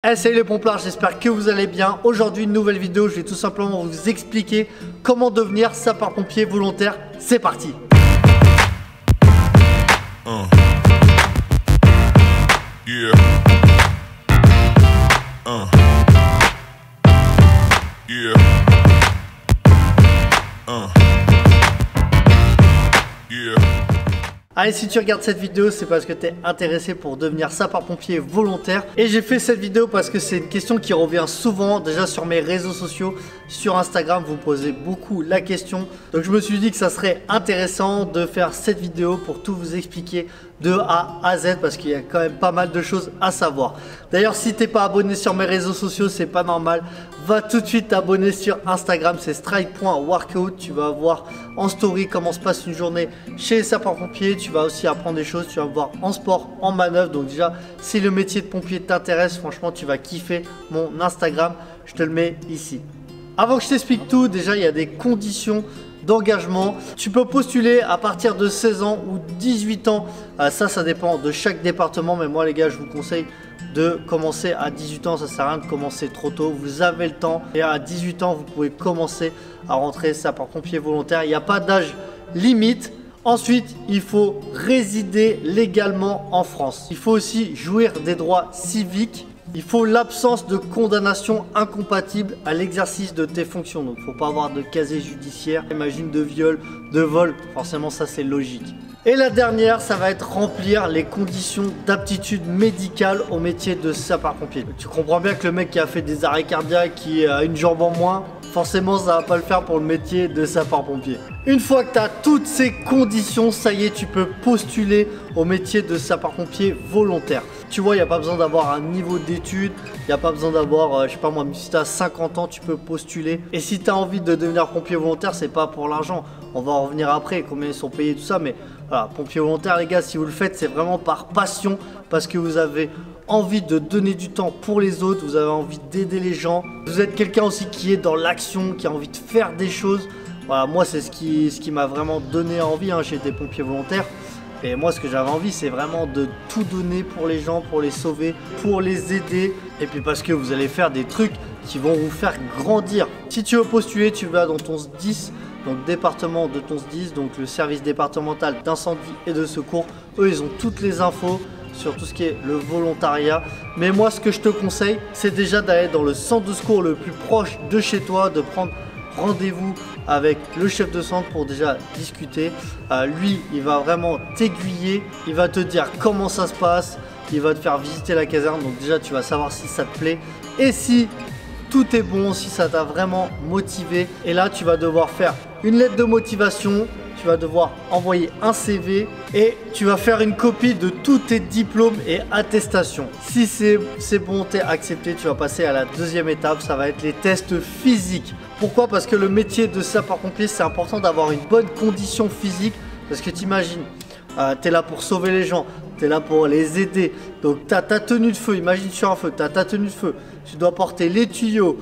Salut les pomplards, j'espère que vous allez bien. Aujourd'hui une nouvelle vidéo, je vais tout simplement vous expliquer comment devenir sapeur-pompier volontaire. C'est parti. Allez, si tu regardes cette vidéo, c'est parce que tu es intéressé pour devenir sapeur-pompier volontaire. Et j'ai fait cette vidéo parce que c'est une question qui revient souvent, déjà sur mes réseaux sociaux, sur Instagram, vous me posez beaucoup la question. Donc je me suis dit que ça serait intéressant de faire cette vidéo pour tout vous expliquer de A à Z parce qu'il y a quand même pas mal de choses à savoir. D'ailleurs, si t'es pas abonné sur mes réseaux sociaux, c'est pas normal. Va tout de suite t'abonner sur Instagram, c'est strike.workout. Tu vas voir en story comment se passe une journée chez les sapeurs-pompiers. Tu vas aussi apprendre des choses, tu vas voir en sport, en manœuvre. Donc déjà, si le métier de pompier t'intéresse, franchement, tu vas kiffer mon Instagram. Je te le mets ici. Avant que je t'explique tout, déjà, il y a des conditions d'engagement. Tu peux postuler à partir de 16 ans ou 18 ans. Ça dépend de chaque département. Mais moi, les gars, je vous conseille de commencer à 18 ans. Ça sert à rien de commencer trop tôt. Vous avez le temps. Et à 18 ans, vous pouvez commencer à rentrer sapeur-pompier volontaire. Il n'y a pas d'âge limite. Ensuite, il faut résider légalement en France. Il faut aussi jouir des droits civiques. Il faut l'absence de condamnation incompatible à l'exercice de tes fonctions. Donc, il ne faut pas avoir de casier judiciaire, imagine de viol, de vol. Forcément, ça, c'est logique. Et la dernière, ça va être remplir les conditions d'aptitude médicale au métier de sapeur-pompier. Tu comprends bien que le mec qui a fait des arrêts cardiaques, qui a une jambe en moins, forcément, ça va pas le faire pour le métier de sapeur-pompier. Une fois que tu as toutes ces conditions, ça y est, tu peux postuler au métier de sapeur-pompier volontaire. Tu vois, il n'y a pas besoin d'avoir un niveau d'études, il n'y a pas besoin d'avoir, je sais pas moi, si tu as 50 ans, tu peux postuler. Et si tu as envie de devenir pompier volontaire, c'est pas pour l'argent. On va en revenir après, combien ils sont payés, tout ça. Mais voilà, pompier volontaire, les gars, si vous le faites, c'est vraiment par passion, parce que vous avez envie de donner du temps pour les autres, vous avez envie d'aider les gens. Vous êtes quelqu'un aussi qui est dans l'action, qui a envie de faire des choses. Voilà, moi, c'est ce qui m'a vraiment donné envie. J'ai été pompier volontaire. Et moi, ce que j'avais envie, c'est vraiment de tout donner pour les gens, pour les sauver, pour les aider. Et puis parce que vous allez faire des trucs qui vont vous faire grandir. Si tu veux postuler, tu vas dans ton SDIS, donc département de ton SDIS, donc le service départemental d'incendie et de secours. Eux, ils ont toutes les infos sur tout ce qui est le volontariat. Mais moi, ce que je te conseille, c'est déjà d'aller dans le centre de secours le plus proche de chez toi, de prendre rendez-vous avec le chef de centre pour déjà discuter. Lui, il va vraiment t'aiguiller, il va te dire comment ça se passe, il va te faire visiter la caserne, donc déjà tu vas savoir si ça te plaît et si tout est bon, si ça t'a vraiment motivé. Et là, tu vas devoir faire une lettre de motivation, tu vas devoir envoyer un CV et tu vas faire une copie de tous tes diplômes et attestations. Si c'est bon, tu es accepté, tu vas passer à la deuxième étape, ça va être les tests physiques. Pourquoi? Parce que le métier de sapeur-pompier, c'est important d'avoir une bonne condition physique. Parce que t'imagines, tu es là pour sauver les gens, tu es là pour les aider. Donc tu as ta tenue de feu, imagine sur un feu, tu as ta tenue de feu. Tu dois porter les tuyaux,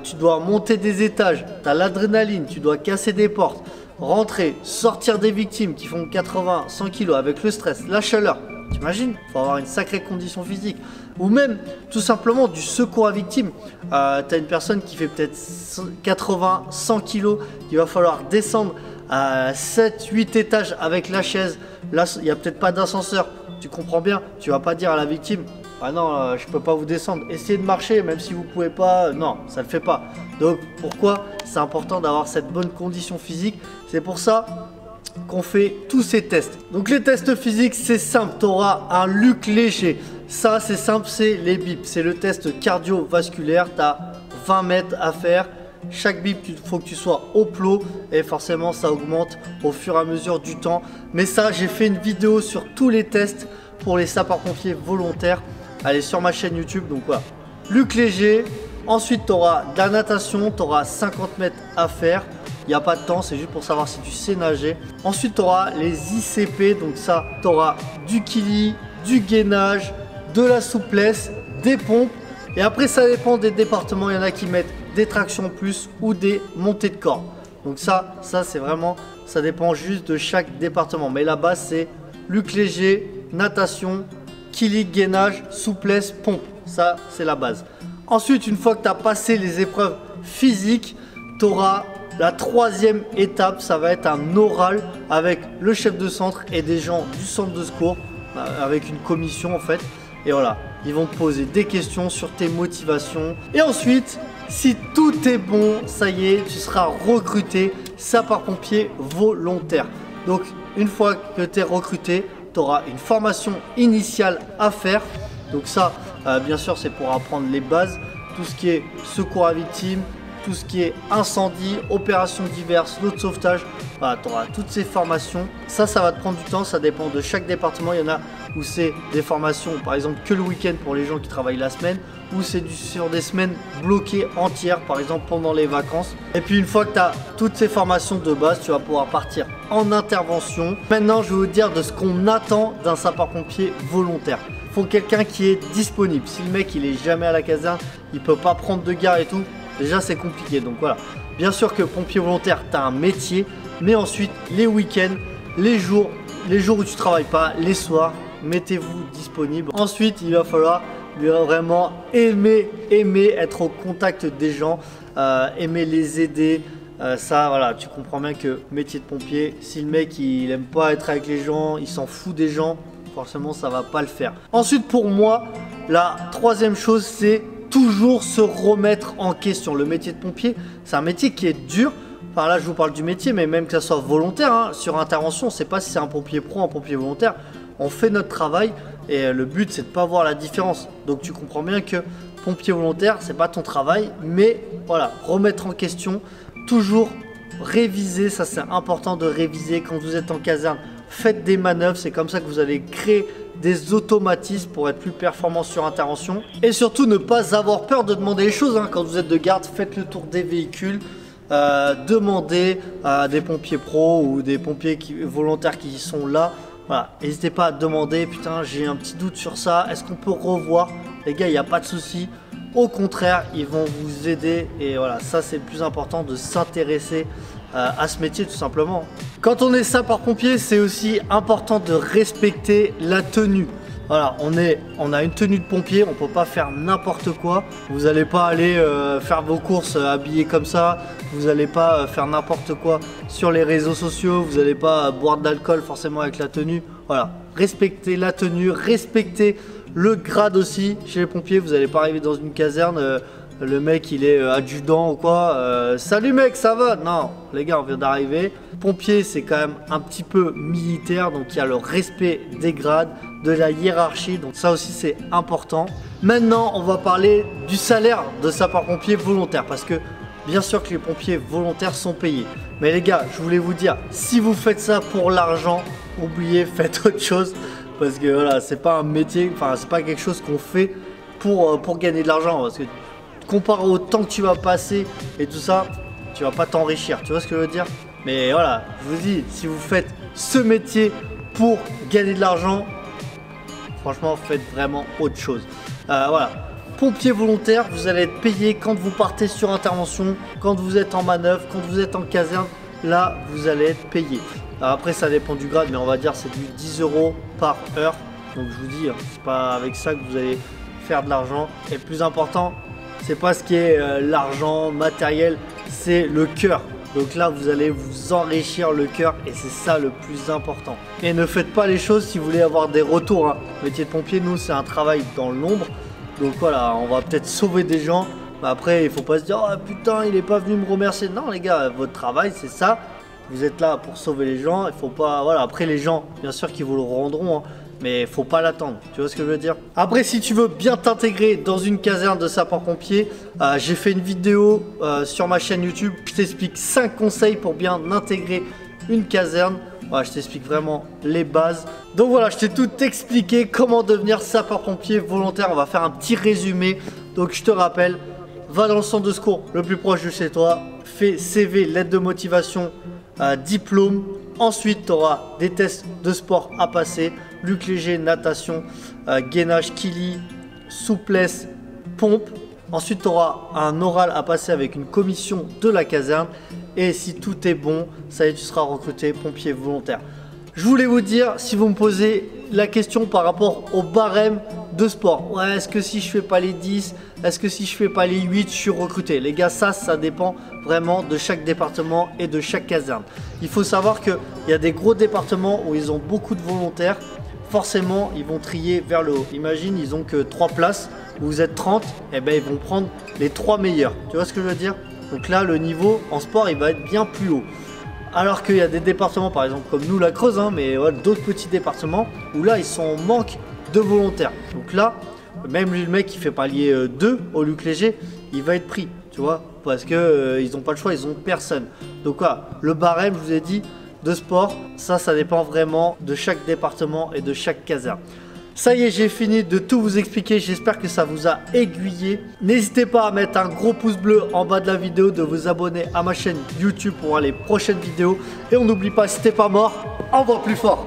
tu dois monter des étages, tu as l'adrénaline, tu dois casser des portes. Rentrer, sortir des victimes qui font 80-100 kg avec le stress, la chaleur. T'imagines? Il faut avoir une sacrée condition physique. Ou même tout simplement du secours à victimes. Tu as une personne qui fait peut-être 80-100 kg, il va falloir descendre à 7-8 étages avec la chaise. Là, il n'y a peut-être pas d'ascenseur. Tu comprends bien? Tu vas pas dire à la victime: ah non, je peux pas vous descendre. Essayez de marcher, même si vous pouvez pas. Non, ça le fait pas. Donc pourquoi c'est important d'avoir cette bonne condition physique? C'est pour ça qu'on fait tous ces tests. Donc les tests physiques, c'est simple. Tu auras un LUC léger. Ça, c'est simple, c'est les bips. C'est le test cardiovasculaire. Tu as 20 mètres à faire. Chaque bip, il faut que tu sois au plot et forcément ça augmente au fur et à mesure du temps. Mais ça, j'ai fait une vidéo sur tous les tests pour les sapeurs-pompiers volontaires. Allez sur ma chaîne YouTube. Donc voilà, LUC léger. Ensuite, tu auras de la natation, tu auras 50 mètres à faire. Il n'y a pas de temps, c'est juste pour savoir si tu sais nager. Ensuite, tu auras les ICP. Donc ça, tu auras du kili, du gainage, de la souplesse, des pompes. Et après, ça dépend des départements. Il y en a qui mettent des tractions plus ou des montées de corps. Donc ça c'est vraiment, ça dépend juste de chaque département. Mais la base, c'est LUC léger, natation, kili, gainage, souplesse, pompe. ça c'est la base. Ensuite, une fois que tu as passé les épreuves physiques, tu auras la troisième étape, ça va être un oral avec le chef de centre et des gens du centre de secours, avec une commission en fait. Et voilà, ils vont te poser des questions sur tes motivations. Et ensuite, si tout est bon, ça y est, tu seras recruté sapeur-pompier volontaire. Donc, une fois que tu es recruté, tu auras une formation initiale à faire. Donc ça, bien sûr, c'est pour apprendre les bases, tout ce qui est secours à victime, tout ce qui est incendie, opérations diverses, l'eau de sauvetage. Voilà, tu auras toutes ces formations. Ça va te prendre du temps, ça dépend de chaque département. Il y en a où c'est des formations, par exemple, que le week-end pour les gens qui travaillent la semaine, ou c'est sur des semaines bloquées entières, par exemple pendant les vacances. Et puis une fois que tu as toutes ces formations de base, tu vas pouvoir partir en intervention. Maintenant, je vais vous dire de ce qu'on attend d'un sapeur-pompier volontaire. Il faut quelqu'un qui est disponible. Si le mec il est jamais à la caserne, il peut pas prendre de garde et tout, déjà c'est compliqué. Donc voilà, bien sûr que pompier volontaire, tu as un métier, mais ensuite les week-ends, les jours où tu travailles pas, les soirs, mettez-vous disponible. Ensuite, il va falloir vraiment aimer être au contact des gens, aimer les aider. Ça, voilà, tu comprends bien que métier de pompier, si le mec il aime pas être avec les gens, il s'en fout des gens, forcément ça va pas le faire. Ensuite, pour moi, la troisième chose, c'est toujours se remettre en question. Le métier de pompier, c'est un métier qui est dur. Enfin là, je vous parle du métier, mais même que ça soit volontaire, hein, sur intervention, on ne sait pas si c'est un pompier pro, un pompier volontaire. On fait notre travail et le but, c'est de ne pas voir la différence. Donc tu comprends bien que pompier volontaire, c'est pas ton travail, mais voilà, remettre en question, toujours réviser, ça c'est important de réviser quand vous êtes en caserne. Faites des manœuvres, c'est comme ça que vous allez créer des automatismes pour être plus performant sur intervention. Et surtout, ne pas avoir peur de demander les choses, hein. Quand vous êtes de garde, faites le tour des véhicules. Demandez à des pompiers pros ou des pompiers volontaires qui sont là. Voilà, n'hésitez pas à demander, putain j'ai un petit doute sur ça, est-ce qu'on peut revoir? Les gars, il n'y a pas de souci. Au contraire, ils vont vous aider et voilà, ça c'est le plus important, de s'intéresser à ce métier tout simplement. Quand on est sapeur-pompier, c'est aussi important de respecter la tenue. Voilà, on a une tenue de pompier, on peut pas faire n'importe quoi. Vous n'allez pas aller faire vos courses habillés comme ça. Vous n'allez pas faire n'importe quoi sur les réseaux sociaux. Vous n'allez pas boire de l'alcool forcément avec la tenue. Voilà, respectez la tenue, respectez le grade aussi. Chez les pompiers, vous n'allez pas arriver dans une caserne, le mec il est adjudant ou quoi. Salut mec, ça va? Non, les gars, on vient d'arriver. Pompier, c'est quand même un petit peu militaire, donc il y a le respect des grades, de la hiérarchie, donc ça aussi c'est important. Maintenant, on va parler du salaire de sapeur-pompier volontaire, parce que bien sûr que les pompiers volontaires sont payés. Mais les gars, je voulais vous dire, si vous faites ça pour l'argent, oubliez, faites autre chose, parce que voilà, c'est pas un métier, enfin c'est pas quelque chose qu'on fait pour gagner de l'argent, parce que comparé au temps que tu vas passer et tout ça, tu vas pas t'enrichir, tu vois ce que je veux dire? Mais voilà, je vous dis, si vous faites ce métier pour gagner de l'argent, franchement, faites vraiment autre chose. Voilà, pompier volontaire, vous allez être payé quand vous partez sur intervention, quand vous êtes en manœuvre, quand vous êtes en caserne, là, vous allez être payé. Alors après, ça dépend du grade, mais on va dire c'est du 10 € par heure. Donc je vous dis, c'est pas avec ça que vous allez faire de l'argent. Et le plus important, c'est pas ce qui est l'argent matériel, c'est le cœur. Donc là, vous allez vous enrichir le cœur et c'est ça le plus important. Et ne faites pas les choses si vous voulez avoir des retours, hein. Le métier de pompier, nous, c'est un travail dans l'ombre. Donc voilà, on va peut-être sauver des gens. Mais après, il faut pas se dire, oh putain, il est pas venu me remercier. Non, les gars, votre travail, c'est ça. Vous êtes là pour sauver les gens. Il faut pas, voilà, après les gens, bien sûr qu'ils vous le rendront, hein. Mais il faut pas l'attendre, tu vois ce que je veux dire? Après, si tu veux bien t'intégrer dans une caserne de sapeurs-pompiers, j'ai fait une vidéo sur ma chaîne YouTube. Je t'explique 5 conseils pour bien intégrer une caserne. Voilà, je t'explique vraiment les bases. Donc voilà, je t'ai tout expliqué comment devenir sapeur-pompier volontaire. On va faire un petit résumé. Donc je te rappelle, va dans le centre de secours le plus proche de chez toi. Fais CV, lettre de motivation, diplôme. Ensuite, tu auras des tests de sport à passer, lutte léger, natation, gainage, kili, souplesse, pompe. Ensuite, tu auras un oral à passer avec une commission de la caserne. Et si tout est bon, ça y est, tu seras recruté pompier volontaire. Je voulais vous dire, si vous me posez la question par rapport au barème de sport. Ouais, est-ce que si je fais pas les 10, est-ce que si je fais pas les 8, je suis recruté? Les gars, ça dépend vraiment de chaque département et de chaque caserne. Il faut savoir qu'il y a des gros départements où ils ont beaucoup de volontaires. Forcément, ils vont trier vers le haut. Imagine, ils ont que 3 places, où vous êtes 30, et ben ils vont prendre les 3 meilleurs. Tu vois ce que je veux dire? Donc là, le niveau en sport, il va être bien plus haut. Alors qu'il y a des départements, par exemple comme nous, la Creuse, hein, mais ouais, d'autres petits départements, où là, ils sont en manque de volontaires. Donc là, même le mec qui fait palier 2 au Luc Léger, il va être pris, tu vois, parce que ils n'ont pas le choix, ils n'ont personne. Donc là, le barème, je vous ai dit, de sport, ça dépend vraiment de chaque département et de chaque caserne. Ça y est, j'ai fini de tout vous expliquer. J'espère que ça vous a aiguillé. N'hésitez pas à mettre un gros pouce bleu en bas de la vidéo, de vous abonner à ma chaîne YouTube pour voir les prochaines vidéos. Et on n'oublie pas, si t'es pas mort, envoie plus fort.